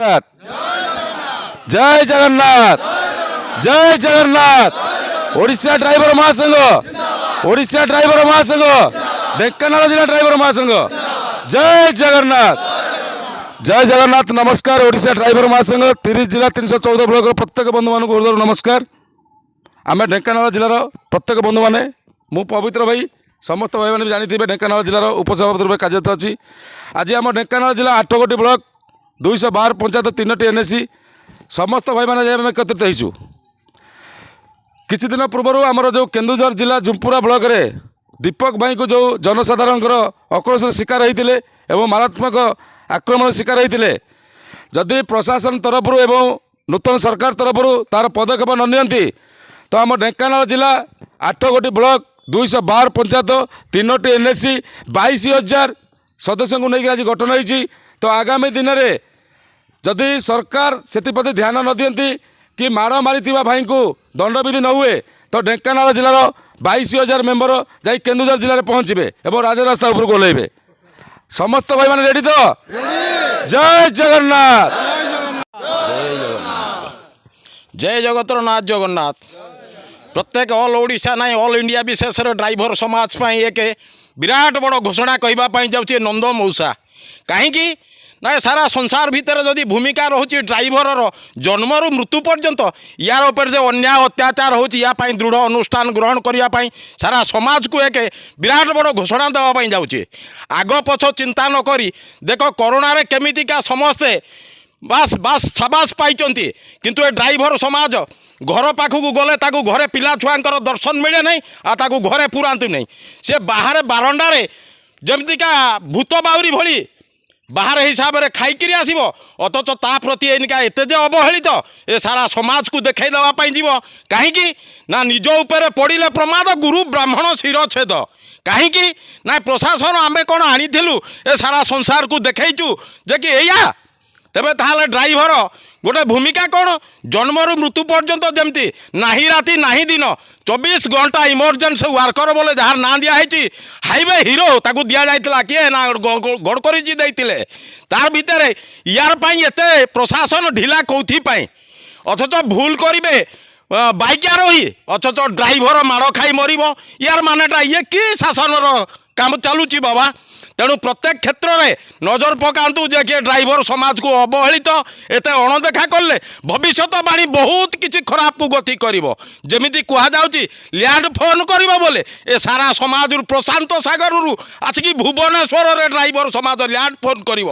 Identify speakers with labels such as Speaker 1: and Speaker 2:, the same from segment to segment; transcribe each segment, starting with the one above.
Speaker 1: जय जगन्नाथ जय जगन्नाथ ओडिशा ड्राइवर महासंघ ओडिशा ड्राइवर महासंघ ढेंकानाल जिला ड्राइवर महासंघ जय जगन्नाथ नमस्कार ओडिशा ड्राइवर महासंघ 30 जिला 314 ब्लॉक प्रत्येक बंधु मान को नमस्कार। आम ढेंकानाल जिलार प्रत्येक बंधु मैंने मु पवित्र भाई समस्त भाई मैंने जानी ढेंकानाल जिलार उपसभापति रूप कार्यरत अच्छी। आज आम ढेंकानाल जिला 8 गोटी ब्लॉक 212 पंचायत 3टी एनएसी समस्त भाई मैंने एकत्रित होइछु। किछि दिन पूर्व आमर जो केन्दुझर जिला जुम्पुरा ब्लॉक रे दीपक भाई को जो जनसाधारण आक्रोश शिकार होते एवं मारात्मक आक्रमण शिकार होते जदि प्रशासन तरफ एवं नूतन सरकार तरफ तार पदक्षेप न नियंती तो आम ढेंकानाल जिला 8 गोटी ब्लॉक 212 पंचायत 3टी एनएसी 22,000 सदस्य को लेकर आज गठन होती। तो आगामी दिन में जदि सरकार से ध्यान न दियंती कि माड़ मारी भाई को दंडविधि न हुए तो ढेंकानाल जिलार 22,000 मेम्बर जा केन्दुझर जिले में पहुँचे और राजरास्ता उपरको ओह्लैबे। समस्त भाई मैंने रेडी तो जय जगन्नाथ
Speaker 2: जय जगतरनाथ जगन्नाथ। प्रत्येक ऑल ओडिशा ना ऑल इंडिया विशेष ड्राइवर समाज एक विराट बड़ घोषणा कहवाई जाऊँगी नंद मौसा कहीं ना सारा संसार भितर जदि भूमिका रोचे ड्राइवर जन्मरू मृत्यु पर्यंत यार उपर जो अन्याय अत्याचार होपाई दृढ़ अनुष्ठान ग्रहण करने सारा समाज को एक विराट बड़ घोषणा देवाई जाऊँगी। आग पछ चिंता न करी देख कोरोना रे केमितिका समस्ते बास बास साबास पाई किंतु ए ड्राइवर समाज घर पाखक गले ताकू घरे पिला छुआंकर दर्शन मिले नहीं आकू घरे पुरांतु नहीं से बाहर बारंडारे जमतिका भूत बाउरी भली बाहर हिसाब से खाईकरी आसब अथच ता प्रति एनिका एते जे अवहेलित ए सारा समाज को देखई देवाई जीव कहीं ना निज उपरे पड़े प्रमाद गुरु ब्राह्मण शिरछेद कहीं ना प्रशासन आम कौन आनीलु ए सारा संसार को देखईचु जे कि एया तेबे ताहले ड्राइवर गोटे भूमिका कौन जन्मरू मृत्यु पर्यंत जमती नाही राति नाही दिन 24 घंटा इमरजेंसी वर्कर बोले जार ना दिखाई हाईवे हिरो ताकू दि जाता किए ना गड़करी जी देते तार भितर यार एते प्रशासन ढिला कौथिपाई अथच भूल करेंगे बाइक आरोही अथच ड्राइवर माड़ खाई मर यार मानेटा ये कि शासन काम चलुची बाबा। तेणु प्रत्येक क्षेत्र में नजर पकातु जे कि ड्राइवर समाज को अवहेलित एत अणदेखा कले भविष्यवाणी बहुत किसी खराब को गति करमी कहुच्छी लैंड फोन कर बोले ए सारा समाज प्रशांत सागर आसिक भुवनेश्वर रे ड्राइवर समाज लैंड फोन कर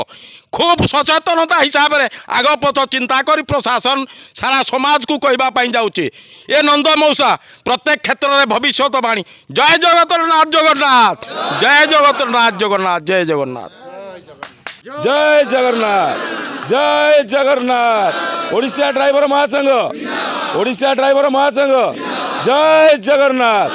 Speaker 2: खूब सचेतनता हिसाब से आग पछ चिंता कर प्रशासन सारा समाज को कहवाई जाऊँगी ए नंद मौसा प्रत्येक क्षेत्र में भविष्यवाणी। जय जगतरनाथ जगन्नाथ जय जगतरनाथ जगन्नाथ जय जगन्नाथ
Speaker 1: जय जगन्नाथ जय जगन्नाथ ओडिशा ड्राइवर महासंघ ओडिशा ड्राइवर महासंघ जय जगन्नाथ।